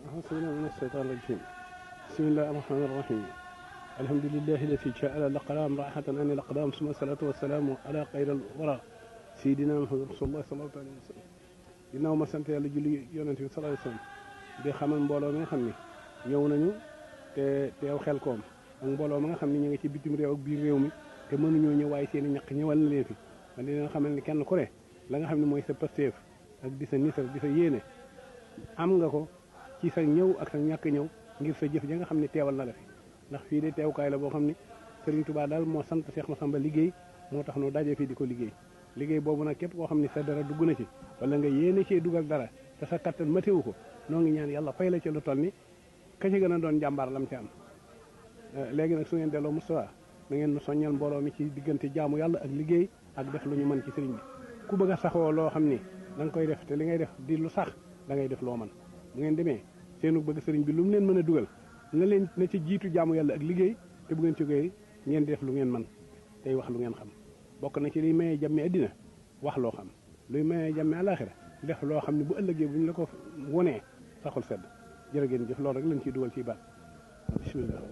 أعوذ بالله من الشيطان الرجيم. بسم الله الرحمن الرحيم. الحمد لله الذي جعل الأقلام راحة عن الأقدام ثم الصلاة والسلام على خير الورى سيدنا محمد رسول الله صلى الله عليه وسلم. ginnaaw ma sant yàlla julli yonent bi sallallahu alayhi wasallam di xamal mbooloo mi nga xam ne ñëw nañu te teew Xelkom ak mbooloo ma nga xam ne ñu ngi ci bitim réew ak biir réew mi te mënuñoo ñëw waaye seen i ñaq ñëwal na leen fi man dina xamal ni kenn ku ne la nga xam ne mooy sa pasteef ak di sa nisar di sa yéene am nga ko ci sa ñëw ak sa ñàkk ñëw ngir sa jëf ja nga xam ne teewal na la fi ndax fii de teewukaay la boo xam ne Serigne Touba daal moo sant Cheikh Massamba liggéey moo tax nu daje fii di ko liggéey boobu nag képp koo xam ne sa dara dugg na ci wala nga yéene cee dugal dara te sa kattan matewu ko noo ngi ñaan yàlla fay la ci lu toll ni ka ci gën a doon jàmbaar lam ci am léegi nag su ngeen delloo Moustapha na ngeen nu soññal mbooloo mi ci diggante jaamu yàlla ak liggéey ak def lu ñu mën ci sëriñ bi ku bëgg a saxoo loo xam ni da nga koy def te li ngay def di lu sax da ngay def loo mën bu ngeen demee seenu bëgg sëriñ bi lu mu leen mën a dugal na ci jiitu jaamu yàlla ak liggéey te bu ngeen jógee ngeen di def lu ngeen mën tey wax lu ngeen xam bokk na ci liy mayee jàmmi àddina wax loo xam luy mayee jàmmi àlaaxira def loo xam ne bu ëllëgee bu ñu la ko wonee saxul sedd jërë ngeen jëf loolu rek lañ ciy dugal ciy baat bismillah